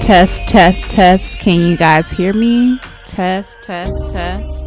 Test, test, test. Can you guys hear me? Test, test, test.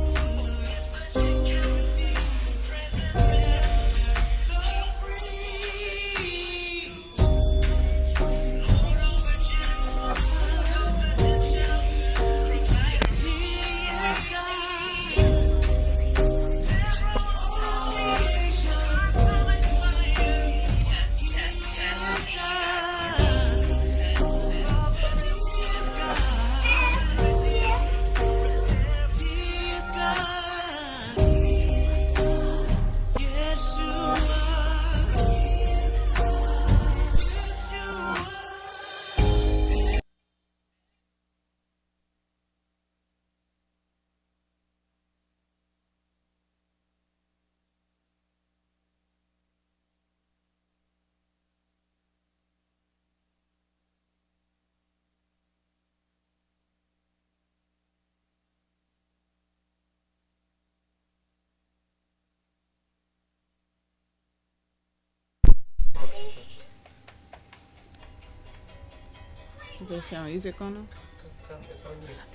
Is there some music on them?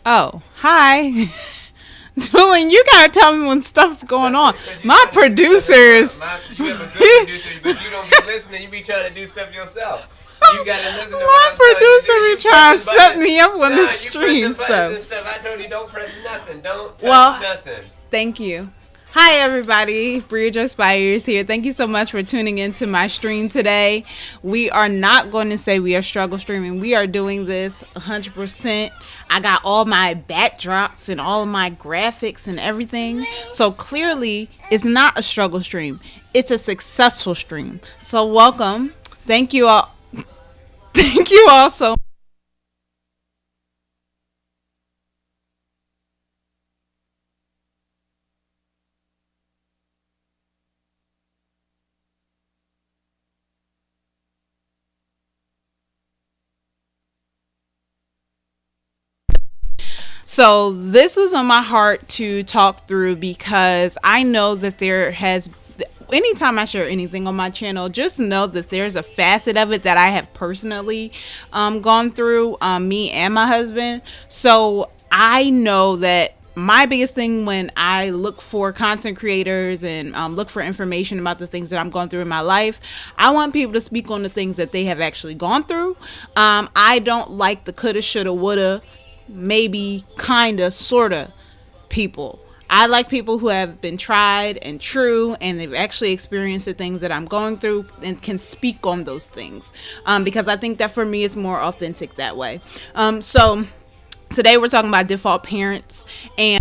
Oh, hi. When you gotta tell me when stuff's going on. My producers. You have a good producer, but you don't be listening. You be trying to do stuff yourself. You gotta listen to my producer be trying to set me up on the stream stuff. I told you don't press nothing. Don't touch nothing. Thank you. Hi everybody, Bria Spires here. Thank you so much for tuning into my stream today. We are not going to say we are struggle streaming. We are doing this 100%. I got all my backdrops and all my graphics and everything. So clearly it's not a struggle stream. It's a successful stream. So welcome. Thank you all. Thank you all so So this was on my heart to talk through because I know that anytime I share anything on my channel, just know that there's a facet of it that I have personally gone through, me and my husband. So I know that my biggest thing when I look for content creators and look for information about the things that I'm going through in my life, I want people to speak on the things that they have actually gone through. I don't like the coulda, shoulda, woulda, maybe, kinda, sorta people. I like people who have been tried and true and they've actually experienced the things that I'm going through and can speak on those things, because I think that for me it's more authentic that way. So today we're talking about default parents, and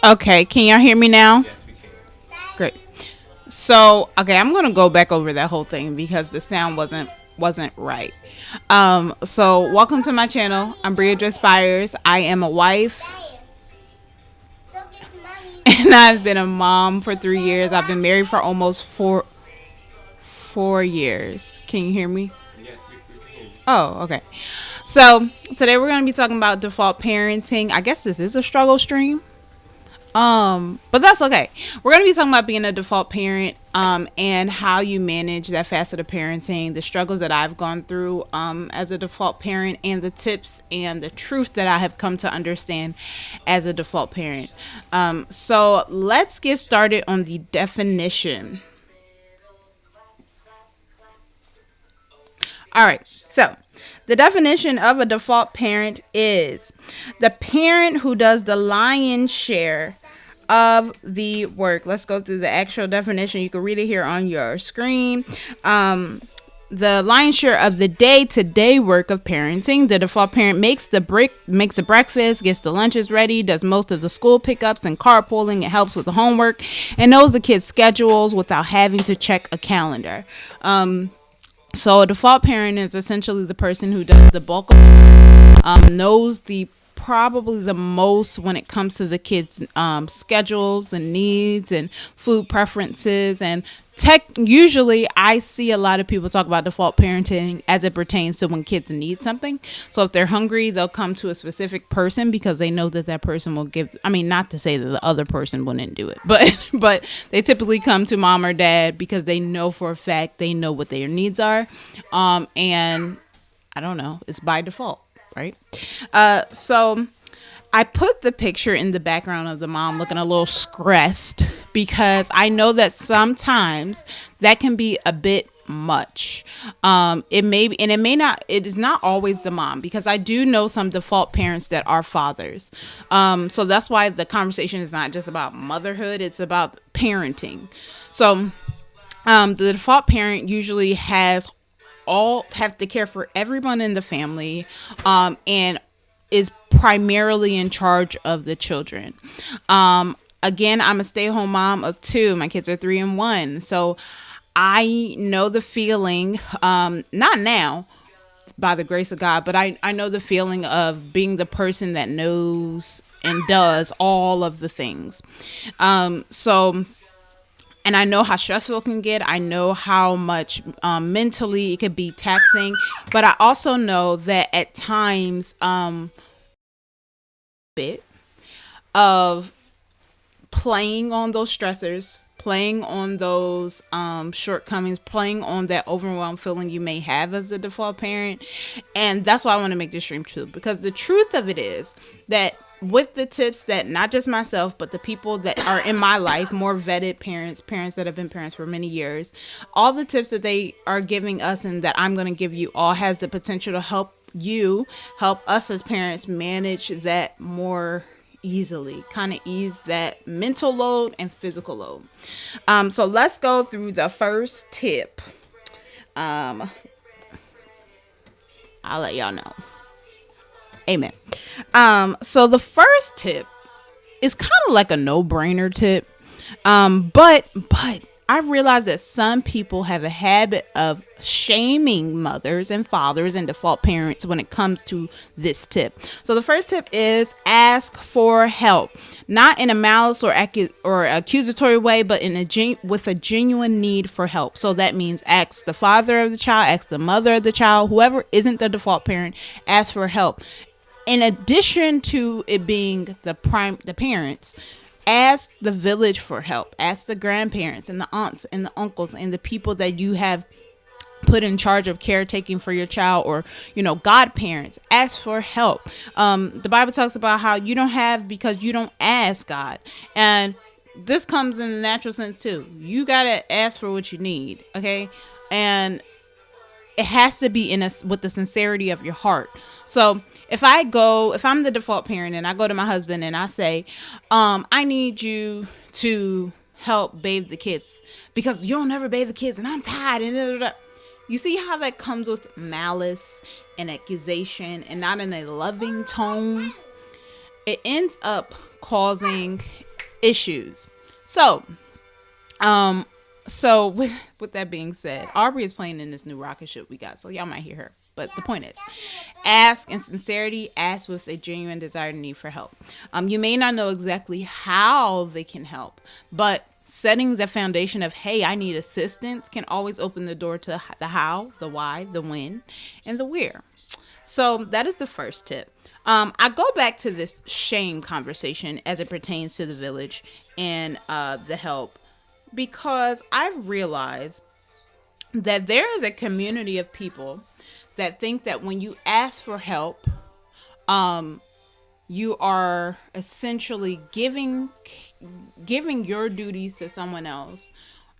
okay, can y'all hear me now? Yes, we can. Great. So, okay, I'm gonna go back over that whole thing because the sound wasn't right. So welcome to my channel. I'm Bria Spires. I am a wife, and I've been a mom for 3 years. I've been married for almost four years. Can you hear me? Yes, we can hear you. Oh, okay. So today we're gonna be talking about default parenting. I guess this is a struggle stream. But that's okay. We're going to be talking about being a default parent, and how you manage that facet of parenting, the struggles that I've gone through, as a default parent, and the tips and the truth that I have come to understand as a default parent. So let's get started on the definition. All right. So the definition of a default parent is the parent who does the lion's share of the work. Let's go through the actual definition. You can read it here on your screen. The lion's share of the day-to-day work of parenting. The default parent makes the breakfast, gets the lunches ready, does most of the school pickups and carpooling, and helps with the homework, and knows the kids' schedules without having to check a calendar. So a default parent is essentially the person who does the bulk of knows the probably the most when it comes to the kids' schedules and needs and food preferences and usually I see a lot of people talk about default parenting as it pertains to when kids need something. So if they're hungry, they'll come to a specific person because they know that person will give. I mean, not to say that the other person wouldn't do it, but they typically come to mom or dad because they know for a fact they know what their needs are, and I don't know, it's by default, right? So I put the picture in the background of the mom looking a little stressed because I know that sometimes that can be a bit much. It may be, and it may not, it is not always the mom, because I do know some default parents that are fathers. So that's why the conversation is not just about motherhood, it's about parenting. So the default parent usually have to care for everyone in the family, and is primarily in charge of the children. Again, I'm a stay-at-home mom of 2. My kids are 3 and 1. So I know the feeling, not now, by the grace of God, but I know the feeling of being the person that knows and does all of the things. And I know how stressful it can get. I know how much mentally it could be taxing. But I also know that at times, bit of playing on those stressors, playing on those shortcomings, playing on that overwhelmed feeling you may have as the default parent. And that's why I want to make this stream true, because the truth of it is that with the tips that not just myself, but the people that are in my life, more vetted parents that have been parents for many years, all the tips that they are giving us and that I'm going to give you all has the potential to help us as parents manage that more easily, kind of ease that mental load and physical load. So let's go through the first tip. I'll let y'all know. Amen. So the first tip is kind of like a no-brainer tip. But I realize that some people have a habit of shaming mothers and fathers and default parents when it comes to this tip. So the first tip is ask for help, not in a malice or accusatory way, but with a genuine need for help. So that means ask the father of the child, ask the mother of the child, whoever isn't the default parent, ask for help. In addition to it being the parents, ask the village for help. Ask the grandparents and the aunts and the uncles and the people that you have put in charge of caretaking for your child, or, godparents. Ask for help. The Bible talks about how you don't have because you don't ask God. And this comes in the natural sense too. You got to ask for what you need. Okay. And it has to be with the sincerity of your heart. So if I'm the default parent and I go to my husband and I say, I need you to help bathe the kids because you'll never bathe the kids and I'm tired. And you see how that comes with malice and accusation and not in a loving tone? It ends up causing issues. So with that being said, Aubrey is playing in this new rocket ship we got, so y'all might hear her. But the point is, ask in sincerity, ask with a genuine desire and need for help. You may not know exactly how they can help, but setting the foundation of, hey, I need assistance can always open the door to the how, the why, the when, and the where. So that is the first tip. I go back to this shame conversation as it pertains to the village and the help, because I've realized that there is a community of people that think that when you ask for help, you are essentially giving your duties to someone else,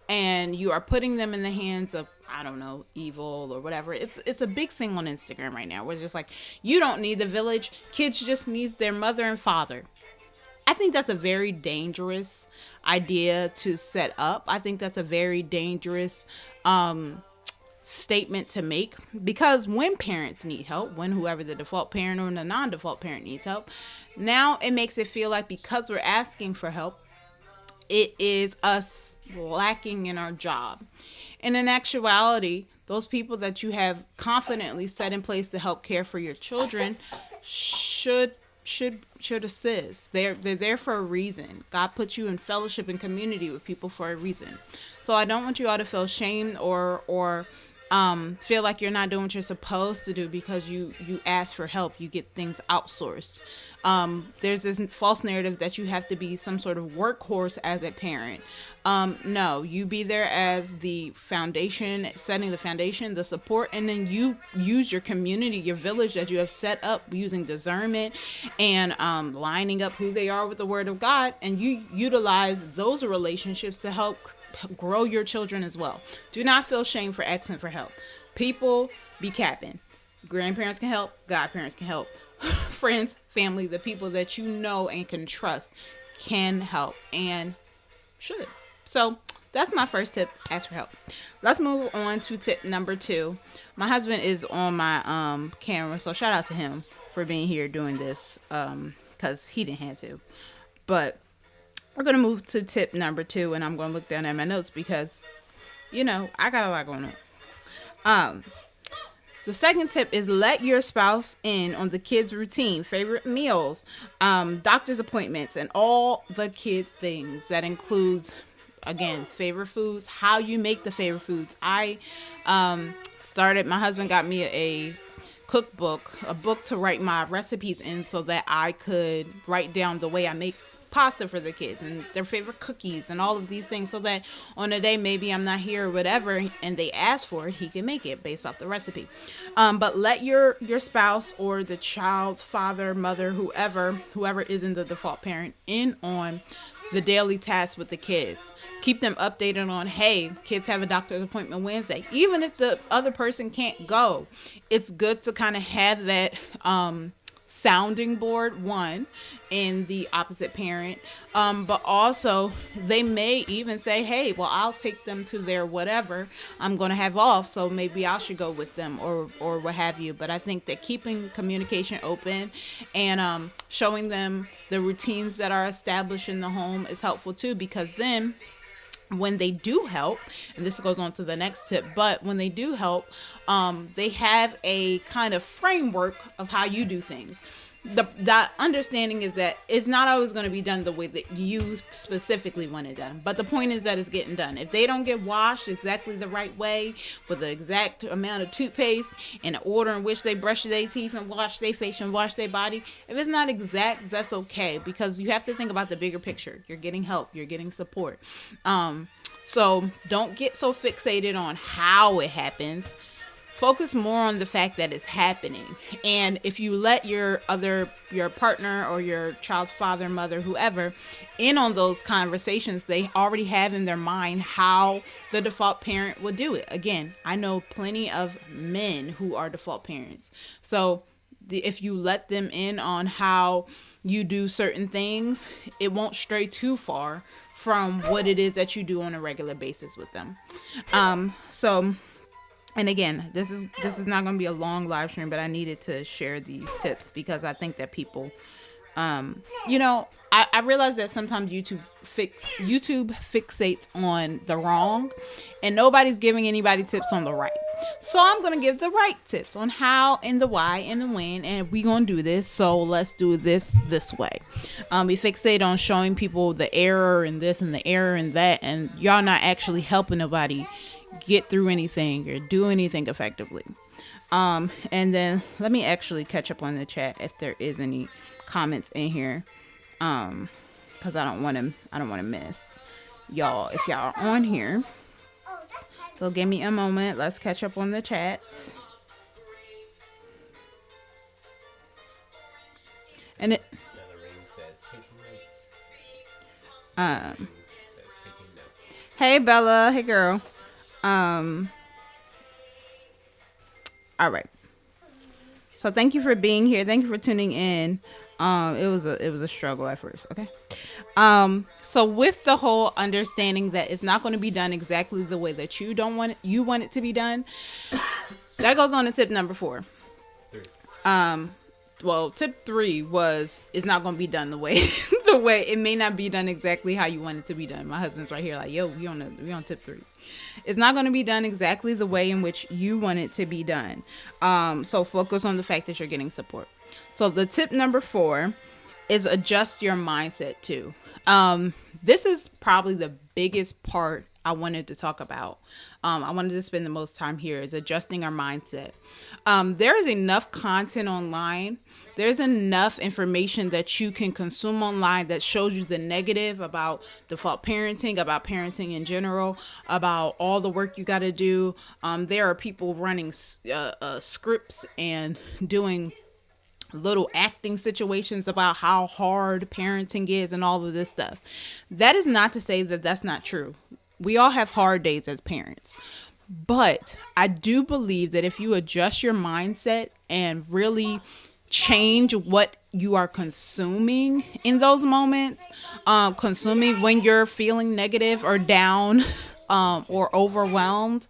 and you are putting them in the hands of, I don't know, evil or whatever. It's a big thing on Instagram right now, where it's just like, you don't need the village, kids just needs their mother and father. I think that's a very dangerous idea to set up. I think that's a very dangerous statement to make, because when parents need help, when whoever the default parent or the non-default parent needs help, now it makes it feel like because we're asking for help, it is us lacking in our job. And in actuality, those people that you have confidently set in place to help care for your children should assist. They're there for a reason. God put you in fellowship and community with people for a reason. So I don't want you all to feel shamed or feel like you're not doing what you're supposed to do because you ask for help. You get things outsourced. There's this false narrative that you have to be some sort of workhorse as a parent. No, you be there as the foundation, setting the foundation, the support, and then you use your community, your village that you have set up using discernment and lining up who they are with the word of God, and you utilize those relationships to help grow your children as well. Do not feel shame for asking for help. People be capping. Grandparents can help. Godparents can help. Friends, family, the people that you know and can trust can help and should. So that's my first tip. Ask for help. Let's move on to tip number 2. My husband is on my camera, so shout out to him for being here doing this, because he didn't have to. But we're going to move to tip number 2, and I'm going to look down at my notes because, I got a lot going on. The second tip is let your spouse in on the kids' routine, favorite meals, doctor's appointments, and all the kid things. That includes, again, favorite foods, how you make the favorite foods. My husband got me a cookbook, a book to write my recipes in so that I could write down the way I make pasta for the kids and their favorite cookies and all of these things, so that on a day maybe I'm not here or whatever and they ask for it, he can make it based off the recipe. But let your spouse or the child's father, mother, whoever isn't the default parent in on the daily tasks with the kids. Keep them updated on, hey, kids have a doctor's appointment Wednesday. Even if the other person can't go, it's good to kind of have that sounding board, one, in the opposite parent, but also they may even say, hey, well, I'll take them to their whatever I'm going to have off, so maybe I should go with them or what have you. But I think that keeping communication open and showing them the routines that are established in the home is helpful too, because then when they do help, and this goes on to the next tip, but when they do help, they have a kind of framework of how you do things. The understanding is that it's not always going to be done the way that you specifically want it done. But the point is that it's getting done. If they don't get washed exactly the right way, with the exact amount of toothpaste, in the order in which they brush their teeth and wash their face and wash their body, if it's not exact, that's okay. Because you have to think about the bigger picture. You're getting help. You're getting support. So don't get so fixated on how it happens. Focus more on the fact that it's happening. And if you let your partner or your child's father, mother, whoever, in on those conversations, they already have in their mind how the default parent would do it. Again, I know plenty of men who are default parents. So if you let them in on how you do certain things, it won't stray too far from what it is that you do on a regular basis with them. And again, this is not going to be a long live stream, but I needed to share these tips because I think that people, I realize that sometimes YouTube fixates on the wrong, and nobody's giving anybody tips on the right. So I'm going to give the right tips on how and the why and the when, and we going to do this. So let's do this way. We fixate on showing people the error in this and the error in that, and y'all not actually helping nobody get through anything or do anything effectively. And then let me actually catch up on the chat if there is any comments in here. Because I don't want to miss y'all if y'all are on here. So give me a moment. Let's catch up on the chat. And it Another ring says taking notes. um Says taking notes. hey Bella, hey girl. All right. So thank you for being here. Thank you for tuning in. It was a struggle at first, okay? So with the whole understanding that it's not going to be done exactly the way that you want it to be done, that goes on to tip number 4. 3. Well, tip 3 was it's not going to be done the way it may not be done exactly how you want it to be done. My husband's right here like, yo, we on tip 3. It's not going to be done exactly the way in which you want it to be done. So focus on the fact that you're getting support. So the tip number 4 is adjust your mindset too. This is probably the biggest part I wanted to talk about. I wanted to spend the most time here is adjusting our mindset. There is enough content online. There's enough information that you can consume online that shows you the negative about default parenting, about parenting in general, about all the work you got to do. There are people running scripts and doing little acting situations about how hard parenting is and all of this stuff. That is not to say that that's not true. We all have hard days as parents. But I do believe that if you adjust your mindset and really change what you are consuming in those moments, consuming when you're feeling negative or down or overwhelmed,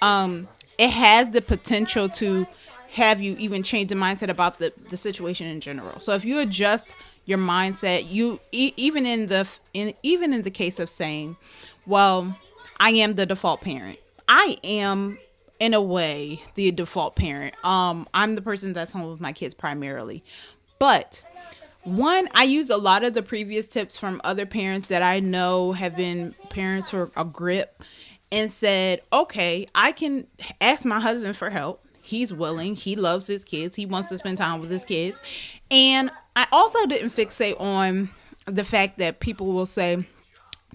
it has the potential to have you even change the mindset about the situation in general. So if you adjust your mindset, you even in the case of saying, well, I am the default parent. I am in a way the default parent. I'm the person that's home with my kids primarily. But one, I use a lot of the previous tips from other parents that I know have been parents for a grip and said, okay, I can ask my husband for help. He's willing. He loves his kids. He wants to spend time with his kids. And I also didn't fixate on the fact that people will say,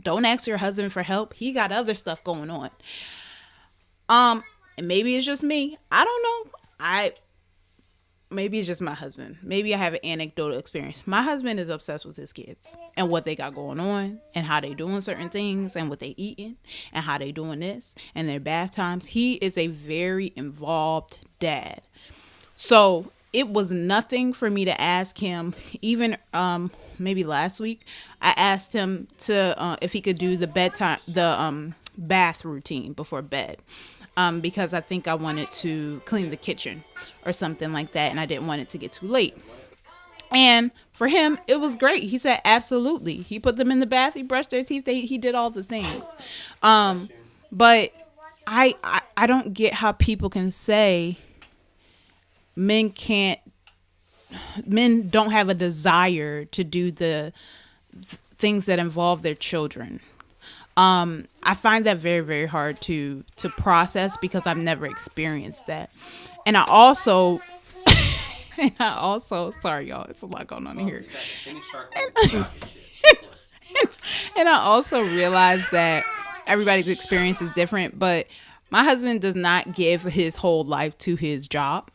don't ask your husband for help. He got other stuff going on. And maybe it's just me. I don't know. Maybe it's just my husband. Maybe I have an anecdotal experience. My husband is obsessed with his kids and what they got going on and how they doing certain things and what they eating and how they doing this and their bath times. He is a very involved dad. So it was nothing for me to ask him. Even maybe last week, I asked him to if he could do the bath routine before bed. Because I think I wanted to clean the kitchen or something like that, and I didn't want it to get too late. And for him, it was great. He said, absolutely. He put them in the bath. He brushed their teeth. He did all the things. But I don't get how people can say men don't have a desire to do the things that involve their children. I find that very, very hard to process because I've never experienced that. And I also, sorry y'all, it's a lot going on in here. And I also realized that everybody's experience is different, but my husband does not give his whole life to his job.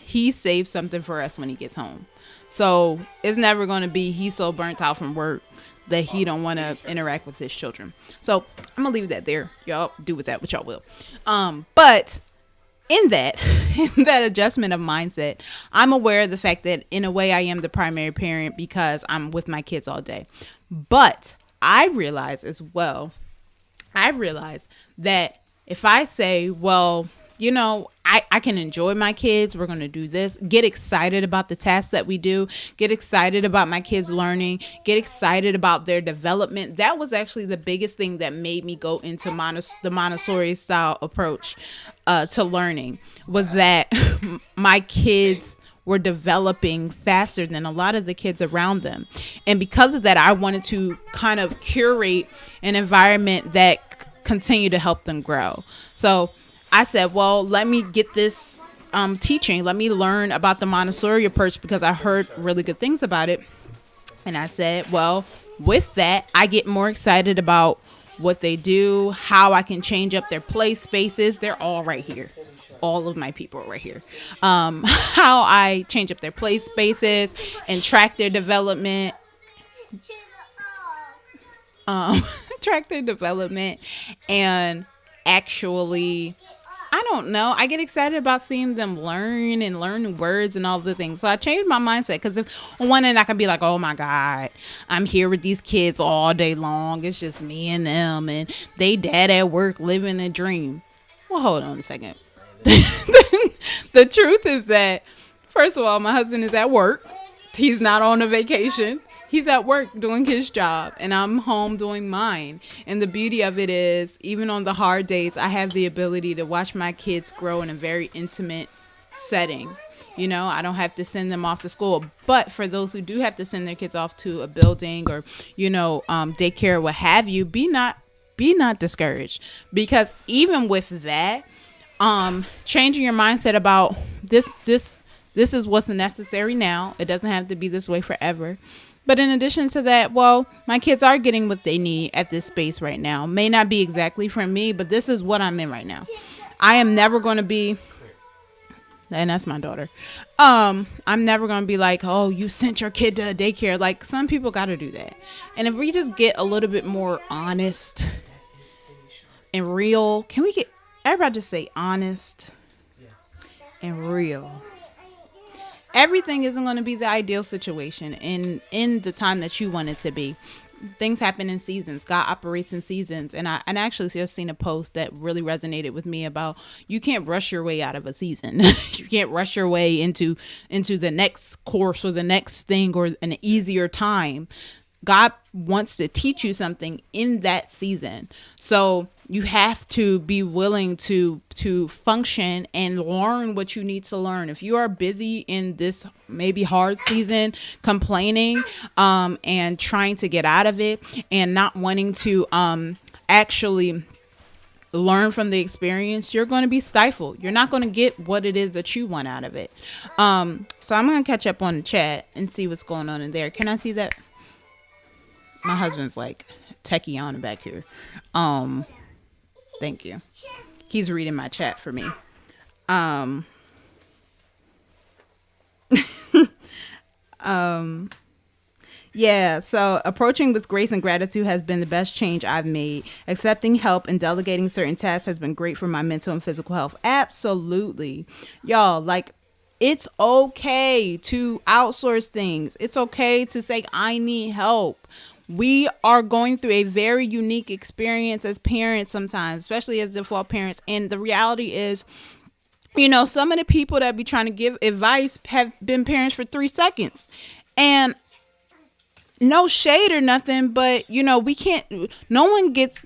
He saves something for us when he gets home. So it's never going to be he's so burnt out from work that he don't want to interact with his children. So I'm gonna leave that there. Y'all do with that what y'all will. But in that adjustment of mindset, I'm aware of the fact that in a way I am the primary parent because I'm with my kids all day. But I realize as well, that if I say, well, you know, I can enjoy my kids. We're going to do this. Get excited about the tasks that we do. Get excited about my kids learning. Get excited about their development. That was actually the biggest thing that made me go into the Montessori style approach to learning was that my kids were developing faster than a lot of the kids around them. And because of that, I wanted to kind of curate an environment that continue to help them grow. So I said, well, let me get this teaching. Let me learn about the Montessori approach because I heard really good things about it. And I said, well, with that, I get more excited about what they do, how I can change up their play spaces. They're all right here. All of my people are right here. How I change up their play spaces and track their development. Track their development and actually, I don't know, I get excited about seeing them learn and learn words and all the things. So I changed my mindset because if on one end I can be like, oh my God, I'm here with these kids all day long. It's just me and them and they dad at work living a dream. Well, hold on a second. The truth is that, first of all, my husband is at work. He's not on a vacation. He's at work doing his job and I'm home doing mine. And the beauty of it is, even on the hard days, I have the ability to watch my kids grow in a very intimate setting. You know, I don't have to send them off to school. But for those who do have to send their kids off to a building or, daycare, what have you, be not discouraged. Because even with that, changing your mindset about this is what's necessary now. It doesn't have to be this way forever. But in addition to that, well, my kids are getting what they need at this space right now. May not be exactly from me, but this is what I'm in right now. I am never going to be, and that's my daughter. I'm never going to be like, oh, you sent your kid to a daycare. Like, some people got to do that. And if we just get a little bit more honest and real, can we get everybody just say honest and real? Everything isn't going to be the ideal situation in the time that you want it to be. Things happen in seasons. God operates in seasons. And I actually just seen a post that really resonated with me about you can't rush your way out of a season. You can't rush your way into the next course or the next thing or an easier time. God wants to teach you something in that season. So you have to be willing to function and learn what you need to learn. If you are busy in this maybe hard season, complaining and trying to get out of it and not wanting to actually learn from the experience, you're going to be stifled. You're not going to get what it is that you want out of it. So I'm going to catch up on the chat and see what's going on in there. Can I see that? My husband's like techie on back here. Thank you. He's reading my chat for me. Yeah, so approaching with grace and gratitude has been the best change I've made. Accepting help and delegating certain tasks has been great for my mental and physical health. Absolutely. Y'all, like, it's okay to outsource things. It's okay to say, I need help. We are going through a very unique experience as parents sometimes, especially as default parents. And the reality is, some of the people that be trying to give advice have been parents for 3 seconds. And no shade or nothing, but we can't, no one gets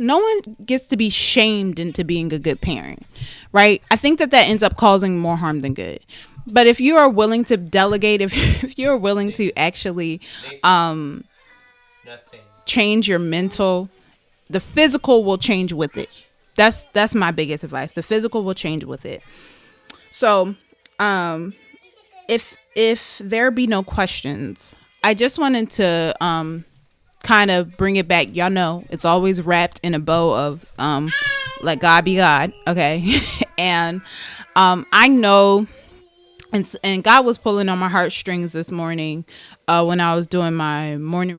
to be shamed into being a good parent, right? I think that ends up causing more harm than good. But if you are willing to delegate, if you're willing to actually change your mental, the physical will change with it. That's my biggest advice. The physical will change with it. So if there be no questions, I just wanted to kind of bring it back. Y'all know it's always wrapped in a bow of let God be God, okay? And I know, and God was pulling on my heartstrings this morning when I was doing my morning.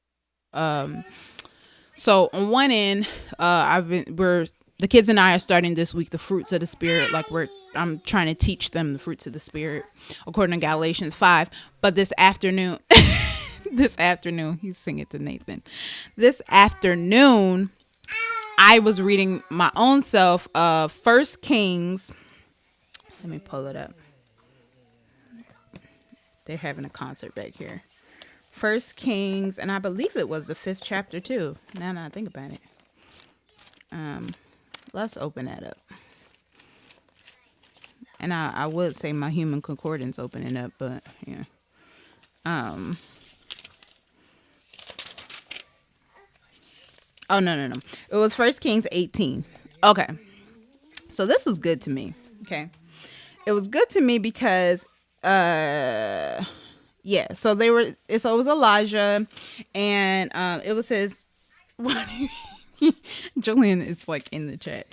So on one end, the kids and I are starting this week the fruits of the spirit. Like I'm trying to teach them the fruits of the spirit according to Galatians 5. But this afternoon, he's singing to Nathan. This afternoon, I was reading my own self, 1 Kings. Let me pull it up. They're having a concert back here. 1 Kings, and I believe it was the 5th chapter too. Now that I think about it. Let's open that up. And I would say my human concordance opening up, but yeah. Oh, no. It was 1 Kings 18. Okay. So this was good to me. Okay. it was good to me because yeah, so it was Elijah, and it was his. Julian is like in the chat.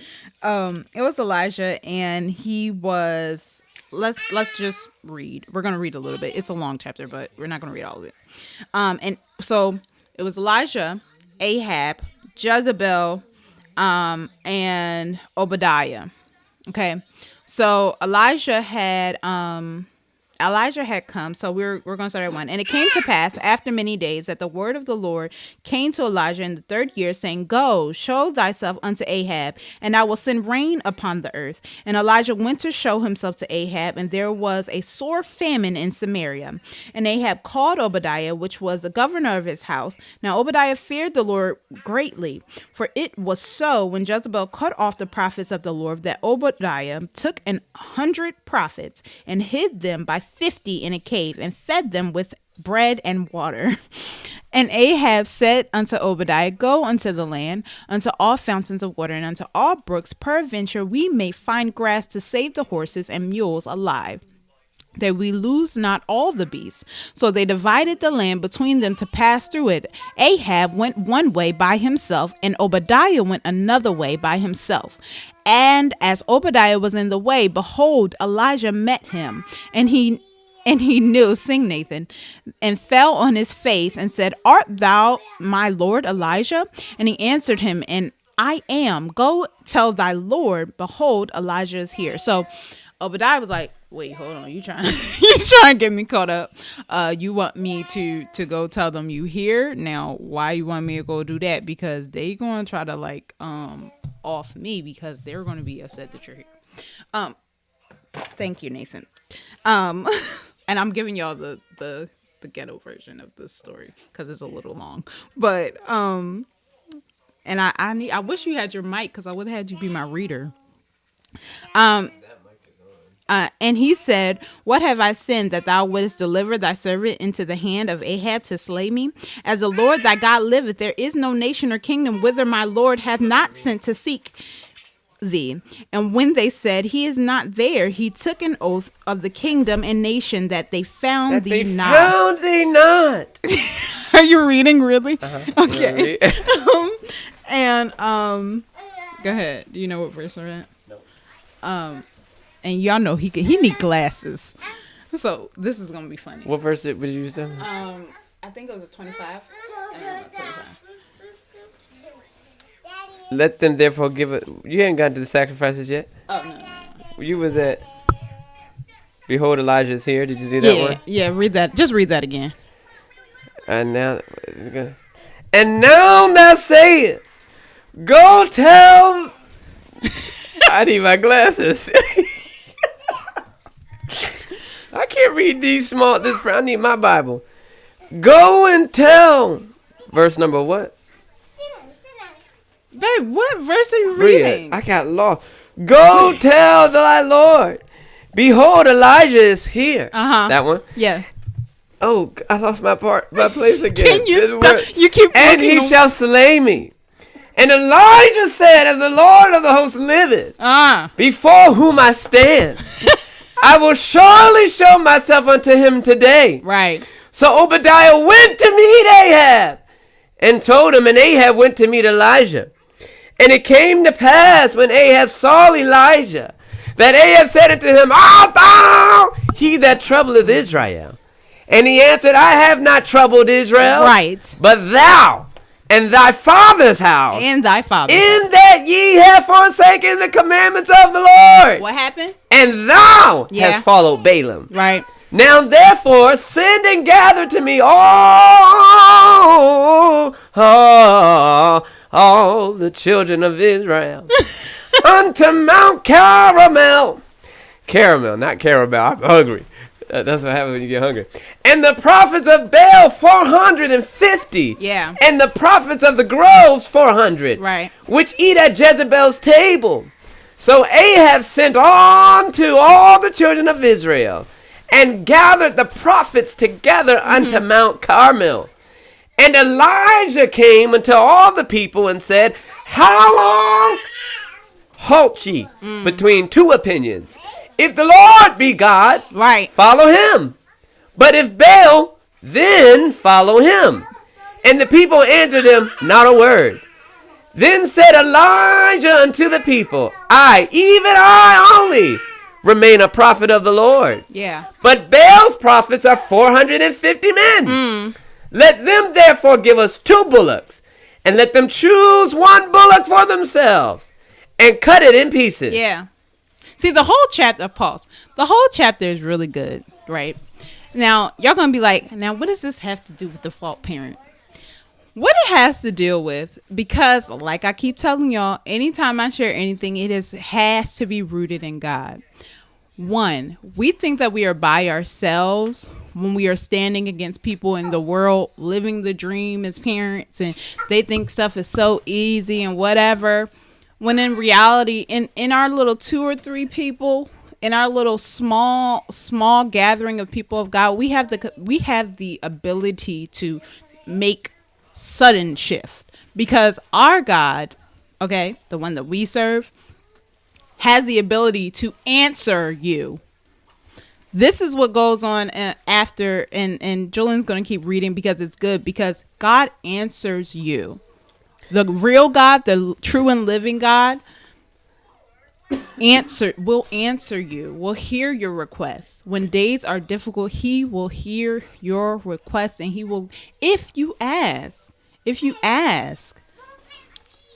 It was Elijah, and he was. Let's just read. We're gonna read a little bit. It's a long chapter, but we're not gonna read all of it. And so it was Elijah, Ahab, Jezebel, and Obadiah. Okay, so Elijah had come, so we're going to start at 1. And it came to pass after many days that the word of the Lord came to Elijah in the 3rd year, saying, Go, show thyself unto Ahab, and I will send rain upon the earth. And Elijah went to show himself to Ahab, and there was a sore famine in Samaria. And Ahab called Obadiah, which was the governor of his house. Now Obadiah feared the Lord greatly, for it was so when Jezebel cut off the prophets of the Lord that Obadiah took 100 prophets and hid them by 50 in a cave and fed them with bread and water. And Ahab said unto Obadiah, Go unto the land, unto all fountains of water, and unto all brooks, peradventure we may find grass to save the horses and mules alive, that we lose not all the beasts. So they divided the land between them to pass through it. Ahab went one way by himself, and Obadiah went another way by himself. And as Obadiah was in the way, behold, Elijah met him, and he knew, sing Nathan, and fell on his face and said, Art thou my Lord Elijah? And he answered him, And I am. Go tell thy Lord, behold, Elijah is here. So Obadiah was like, wait, hold on, you trying to get me caught up? You want me to go tell them you here? Now, why you want me to go do that? Because they gonna try to like off me, because they're gonna be upset that you're here. Thank you, Nathan. And I'm giving y'all the ghetto version of this story because it's a little long. But and I wish you had your mic, because I would have had you be my reader. And he said, What have I sinned, that thou wouldest deliver thy servant into the hand of Ahab to slay me? As the Lord thy God liveth, there is no nation or kingdom whither my Lord hath not sent to seek thee. And when they said, He is not there, he took an oath of the kingdom and nation that they found thee not. Are you reading really? Uh-huh. Okay. And go ahead. Do you know what verse we're at? No. And y'all know he need glasses, so this is gonna be funny. What verse did you say? I think it was 25. 25. Let them therefore give it. You ain't gotten to the sacrifices yet. Oh no. You was at. Behold, Elijah is here. Did you do that one? Yeah. Read that. Just read that again. And now thou sayest, Go tell. I need my glasses. I can't read these small. I need my Bible. Go and tell. Verse number what? Babe, what verse are you reading? I got lost. Go tell thy Lord, behold, Elijah is here. That one? Yes. Oh, I lost my place again. Can you stop? You keep. And he shall slay me. And Elijah said, As the Lord of the host liveth, before whom I stand, I will surely show myself unto him today. Right. So Obadiah went to meet Ahab and told him, and Ahab went to meet Elijah. And it came to pass, when Ahab saw Elijah, that Ahab said unto him, Art thou he that troubleth Israel? And he answered, I have not troubled Israel, right, but thou and thy father's house, and thy father's in house, that ye have forsaken the commandments of the Lord. What happened? And thou hast followed Balaam. Right. Now therefore send and gather to me all the children of Israel unto Mount Caramel. Caramel, not Carabel. I'm hungry. That's what happens when you get hungry. And the prophets of Baal 450. Yeah. And the prophets of the groves 400. Right. Which eat at Jezebel's table. So Ahab sent on to all the children of Israel, and gathered the prophets together unto Mount Carmel. And Elijah came unto all the people and said, How long halt ye between two opinions? If the Lord be God, Right. follow him. But if Baal, then follow him. And the people answered him not a word. Then said Elijah unto the people, I, even I only, remain a prophet of the Lord. Yeah. But Baal's prophets are 450 men. Let them therefore give us 2 bullocks, and let them choose 1 bullock for themselves, and cut it in pieces. Yeah. See, the whole chapter, pause. The whole chapter is really good, right? Now, y'all going to be like, now what does this have to do with the fault parent? What it has to deal with, because like I keep telling y'all, anytime I share anything, it has to be rooted in God. 1, we think that we are by ourselves when we are standing against people in the world, living the dream as parents, and they think stuff is so easy and whatever. When in reality, in our little 2 or 3 people, in our little small gathering of people of God, we have the ability to make sudden shift, because our God, okay, the one that we serve, has the ability to answer you. This is what goes on after, and Julian's going to keep reading because it's good, because God answers you. The real God, the true and living God, will answer you, will hear your requests. When days are difficult, he will hear your requests, and he will, if you ask.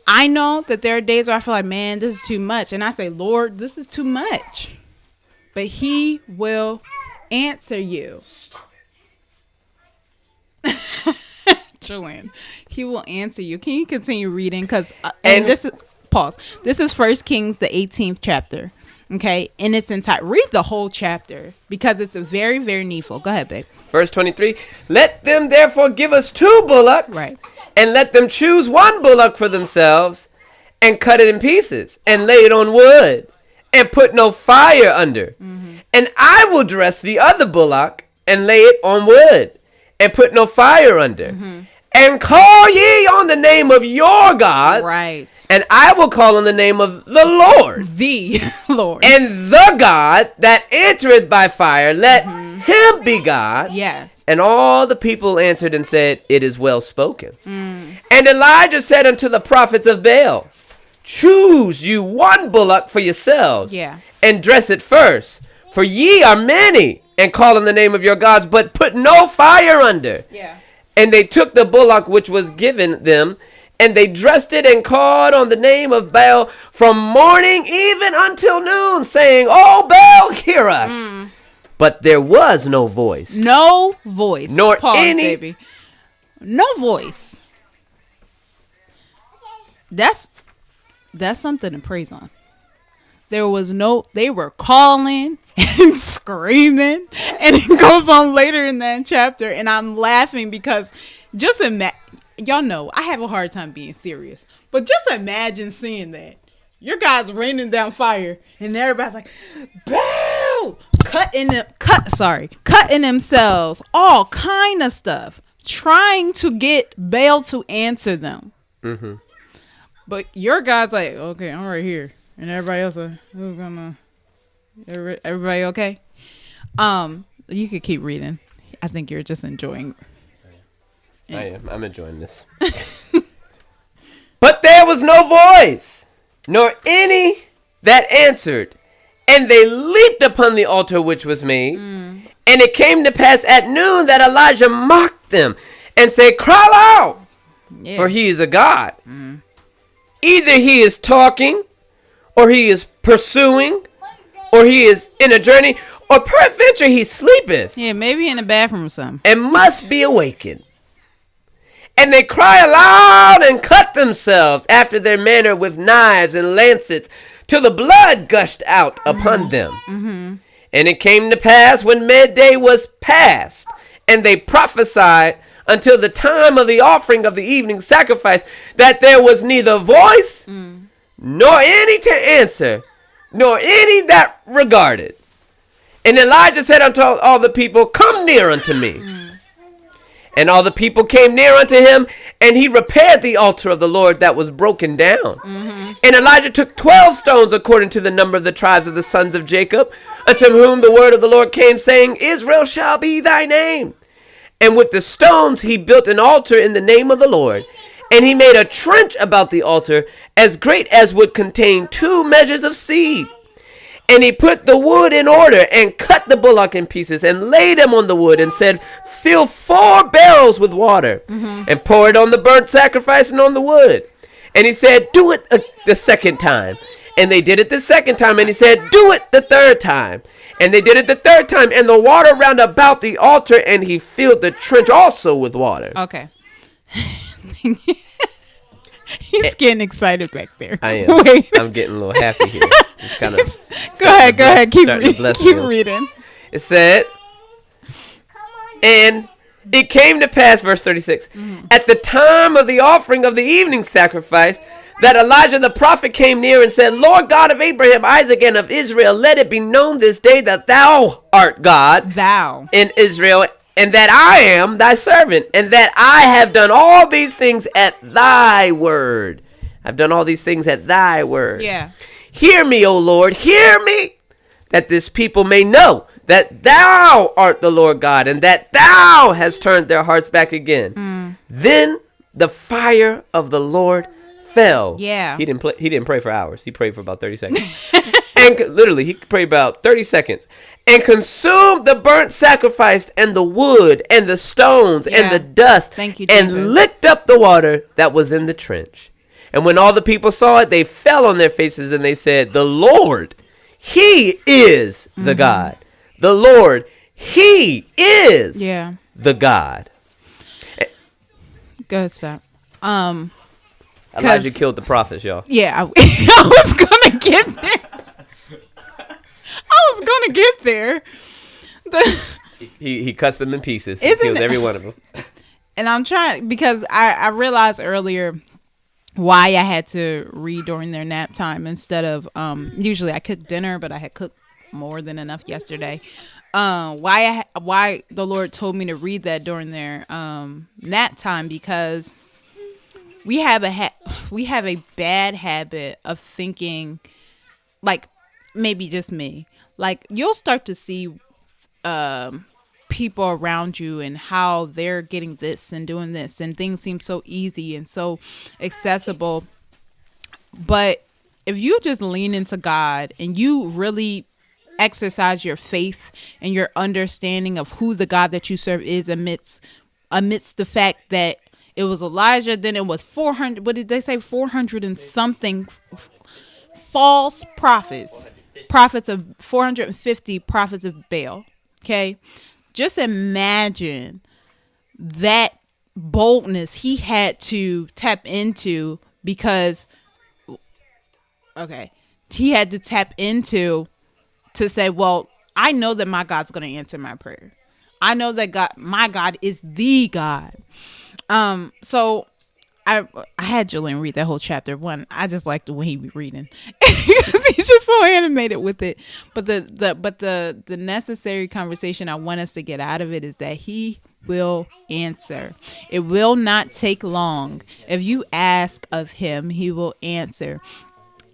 I know that there are days where I feel like, man, this is too much, and I say, Lord, this is too much, but he will answer you. Julian, he will answer you. Can you continue reading? Because and this is pause. This is 1 Kings, the 18th chapter. Okay, in its entire, read the whole chapter because it's a very, very needful. Go ahead, babe. Verse 23. Let them therefore give us 2 bullocks, right, and let them choose 1 bullock for themselves, and cut it in pieces, and lay it on wood, and put no fire under. And I will dress the other bullock, and lay it on wood, and put no fire under. And call ye on the name of your God. Right. And I will call on the name of the Lord. The Lord. And the God that answereth by fire, let him be God. Yes. And all the people answered and said, it is well spoken. And Elijah said unto the prophets of Baal, choose you 1 bullock for yourselves. Yeah. And dress it first. For ye are many, and call on the name of your gods, but put no fire under. Yeah. And they took the bullock which was given them, and they dressed it and called on the name of Baal from morning even until noon, saying, O Baal, hear us. But there was no voice. No voice. Nor pause, any. Baby. No voice. That's something to praise on. There was no, they were calling and screaming, and it goes on later in that chapter, and I'm laughing because just imagine, y'all know I have a hard time being serious, but just imagine seeing that your guys raining down fire, and everybody's like, Baal, cutting themselves, all kind of stuff, trying to get Baal to answer them. But your guys like, okay, I'm right here. And everybody else, who's gonna? Everybody okay? You could keep reading. I think you're just enjoying. I am. I'm enjoying this. But there was no voice, nor any that answered, and they leaped upon the altar which was made. And it came to pass at noon that Elijah mocked them, and said, "Cry out, for he is a god. Either he is talking, or he is pursuing, or he is in a journey, or peradventure he sleepeth. Yeah, maybe in the bathroom or something. And must be awakened. And they cry aloud and cut themselves after their manner with knives and lancets, till the blood gushed out upon them. And it came to pass when midday was past, and they prophesied until the time of the offering of the evening sacrifice, that there was neither voice, nor any to answer, nor any that regarded. And Elijah said unto all the people, Come near unto me. And all the people came near unto him, and he repaired the altar of the Lord that was broken down. And Elijah took 12 stones according to the number of the tribes of the sons of Jacob, unto whom the word of the Lord came, saying, Israel shall be thy name. And with the stones he built an altar in the name of the Lord. And he made a trench about the altar, as great as would contain 2 measures of seed. And he put the wood in order, and cut the bullock in pieces, and laid him on the wood, and said, Fill 4 barrels with water, and pour it on the burnt sacrifice and on the wood. And he said, Do it the second time. And they did it the second time. And he said, Do it the third time. And they did it the third time. And the water round about the altar, and he filled the trench also with water. Okay. He's getting excited back there. I am. Wait. I'm getting a little happy here. It's kind of go ahead. Keep reading. It said, and it came to pass, verse 36, at the time of the offering of the evening sacrifice, that Elijah the prophet came near and said, Lord God of Abraham, Isaac, and of Israel, let it be known this day that thou art God. Thou. In Israel, and that I am thy servant, and that I have done all these things at thy word. I've done all these things at thy word. Yeah. Hear me, O Lord, hear me, that this people may know that thou art the Lord God, and that thou hast turned their hearts back again. Then the fire of the Lord fell. Yeah. He didn't pray for hours. He prayed for about 30 seconds. And literally, he prayed about 30 seconds. And consumed the burnt sacrifice and the wood and the stones and the dust. Thank you, Jesus. And licked up the water that was in the trench. And when all the people saw it, they fell on their faces and they said, The Lord, he is the God. The Lord, he is the God. Go ahead, stop. Elijah killed the prophets, y'all. Yeah, I was gonna get there. He cuts them in pieces. He kills every one of them. And I'm trying, because I realized earlier why I had to read during their nap time instead of usually I cook dinner, but I had cooked more than enough yesterday. Why the Lord told me to read that during their nap time, because we have a bad habit of thinking, like, maybe just me, like, you'll start to see people around you and how they're getting this and doing this, and things seem so easy and so accessible. But if you just lean into God and you really exercise your faith and your understanding of who the God that you serve is, amidst the fact that it was Elijah, then it was 400, what did they say, 400 and something false prophets of 450 prophets of Baal. Okay, just imagine that boldness he had to tap into, because he had to tap into to say, well, I know that my God's going to answer my prayer. I know that my God is the God. So I had Julian read that whole chapter 1. I just liked the way he be reading. He's just so animated with it. But the necessary conversation I want us to get out of it is that he will answer. It will not take long. If you ask of him, he will answer.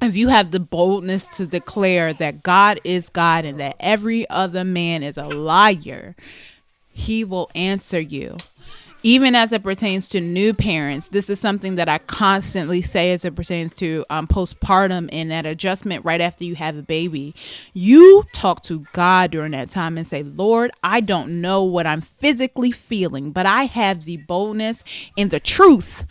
If you have the boldness to declare that God is God and that every other man is a liar, he will answer you. Even as it pertains to new parents, this is something that I constantly say as it pertains to postpartum and that adjustment right after you have a baby. You talk to God during that time and say, Lord, I don't know what I'm physically feeling, but I have the boldness and the truth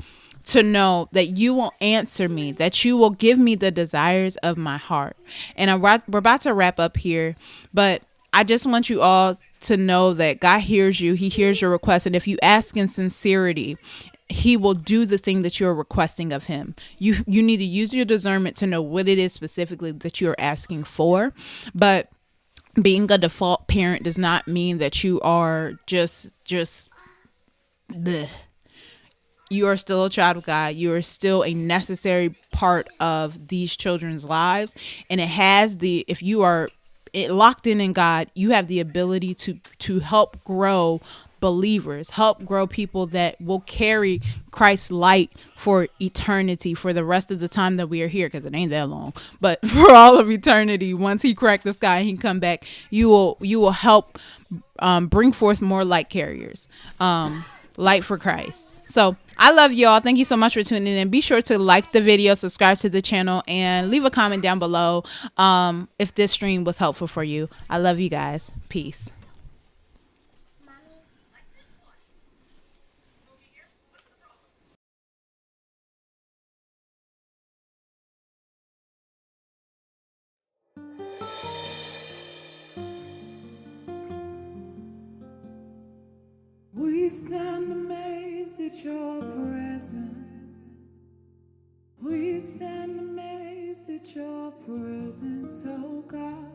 to know that you will answer me, that you will give me the desires of my heart. And we're about to wrap up here, but I just want you all to know that God hears you. He hears your request. And if you ask in sincerity, he will do the thing that you're requesting of him. You need to use your discernment to know what it is specifically that you're asking for. But being a default parent does not mean that you are just bleh. You are still a child of God. You are still a necessary part of these children's lives. And if you are locked in God, you have the ability to help grow believers, help grow people that will carry Christ's light for eternity, for the rest of the time that we are here, because it ain't that long, but for all of eternity. Once he cracked the sky and he come back, you will help bring forth more light carriers, light for Christ. So I love y'all. Thank you so much for tuning in. Be sure to like the video, subscribe to the channel, and leave a comment down below if this stream was helpful for you. I love you guys. Peace. We stand amazed at your presence. We stand amazed at your presence, oh God.